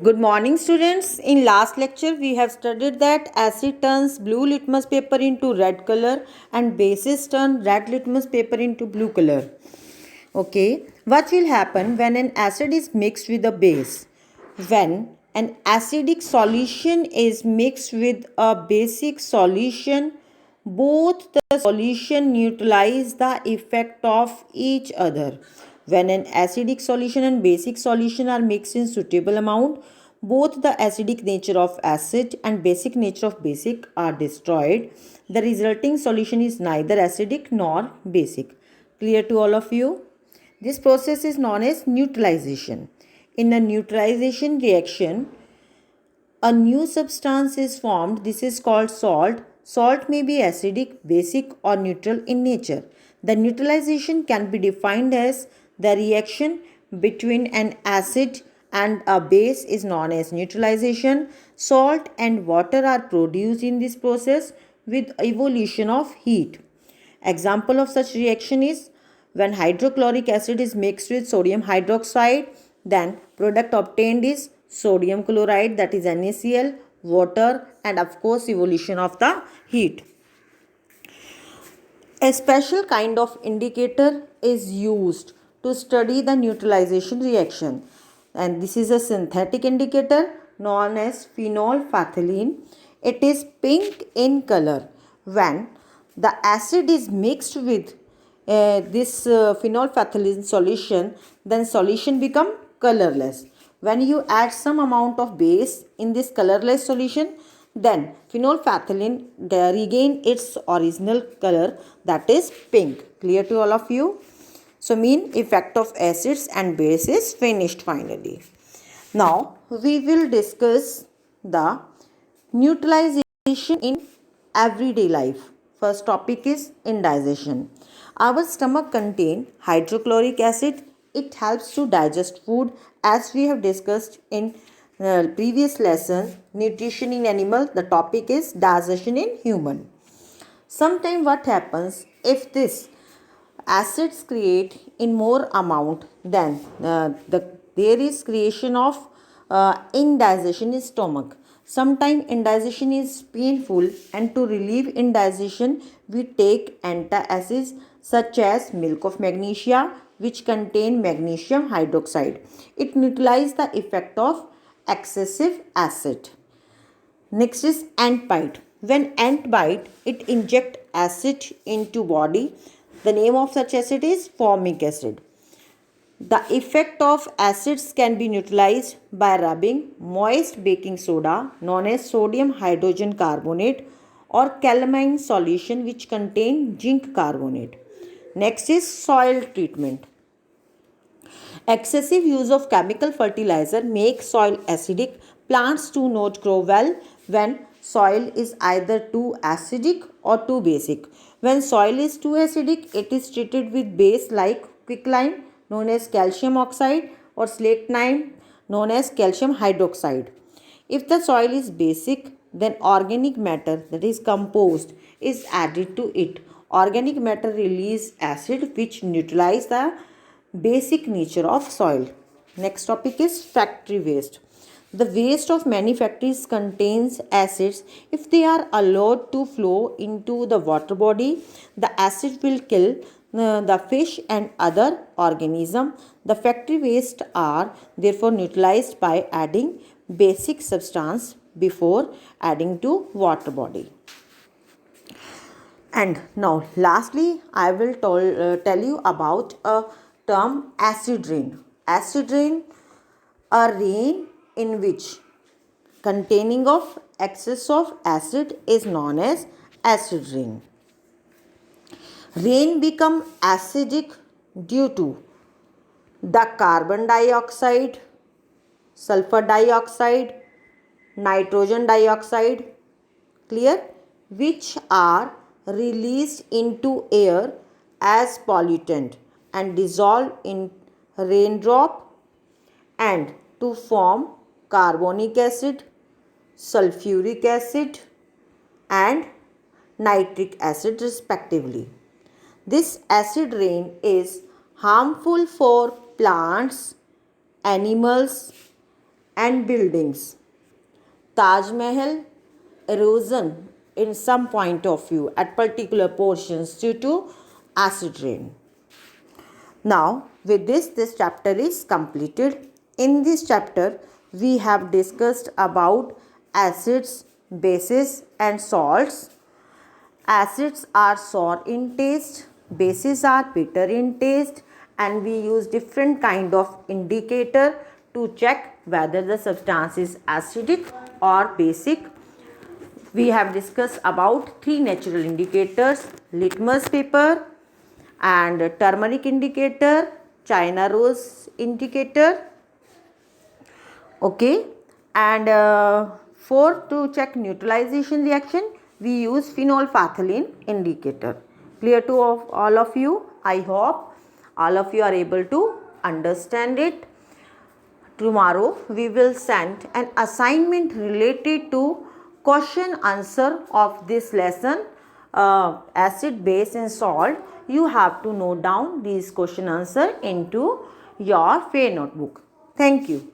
Good morning, students. In last lecture, we have studied that acid turns blue litmus paper into red color and bases turn red litmus paper into blue color. Okay, what will happen when an acid is mixed with a base? When an acidic solution is mixed with a basic solution, both the solution neutralize the effect of each other. When an acidic solution and basic solution are mixed in suitable amount, both the acidic nature of acid and basic nature of basic are destroyed. The resulting solution is neither acidic nor basic. Clear to all of you? This process is known as neutralization. In a neutralization reaction, a new substance is formed. This is called salt. Salt may be acidic, basic, or neutral in nature. The neutralization can be defined as the reaction between an acid and a base is known as neutralization. Salt and water are produced in this process with evolution of heat. Example of such reaction is when hydrochloric acid is mixed with sodium hydroxide, then product obtained is sodium chloride, that is NaCl, water, and of course evolution of the heat. A special kind of indicator is used to study the neutralization reaction, and this is a synthetic indicator known as phenolphthalein. It is pink in color. When the acid is mixed with this phenolphthalein solution, then solution become colorless. When you add some amount of base in this colorless solution, then phenolphthalein regain its original color, that is pink. Clear to all of you? So mean effect of acids and base is finished finally. Now we will discuss the neutralization in everyday life. First topic is indigestion. Our stomach contains hydrochloric acid. It helps to digest food, as we have discussed in previous lesson. Nutrition in animal, the topic is digestion in human. Sometimes what happens if this acids create in more amount, then there is creation of indigestion in stomach. Sometimes indigestion is painful, and to relieve indigestion we take antacids such as milk of magnesia, which contain magnesium hydroxide. It neutralizes the effect of excessive acid. Next is ant bite. When ant bite, it inject acid into body. The name of such acid is formic acid. The effect of acids can be neutralized by rubbing moist baking soda known as sodium hydrogen carbonate or calamine solution which contain zinc carbonate. Next is soil treatment. Excessive use of chemical fertilizer makes soil acidic. Plants do not grow well when soil is either too acidic or too basic. When soil is too acidic, it is treated with base like quicklime known as calcium oxide or slackline known as calcium hydroxide. If the soil is basic, then organic matter, that is compost, is added to it. Organic matter release acid which neutralize the basic nature of soil. Next topic is factory waste. The waste of many factories contains acids. If they are allowed to flow into the water body, the acid will kill the fish and other organism. The factory waste are therefore neutralized by adding basic substance before adding to water body. And now lastly I will tell you about a term acid rain. Acid rain, a rain in which containing of excess of acid is known as acid rain. Rain become acidic due to the carbon dioxide, sulfur dioxide, nitrogen dioxide, clear, which are released into air as pollutant and dissolve in raindrop and to form carbonic acid, sulfuric acid and nitric acid respectively. This acid rain is harmful for plants, animals and buildings. Taj Mahal, erosion in some point of view at particular portions due to acid rain. Now, with this chapter is completed. In this chapter, we have discussed about acids, bases and salts. Acids are sour in taste, bases are bitter in taste, and we use different kind of indicator to check whether the substance is acidic or basic. We have discussed about three natural indicators: litmus paper and turmeric indicator, China rose indicator. Okay, and for to check neutralization reaction, we use phenolphthalein indicator. Clear to all of you? I hope all of you are able to understand it. Tomorrow we will send an assignment related to question answer of this lesson, acid, base and salt. You have to note down these question answer into your fair notebook. Thank you.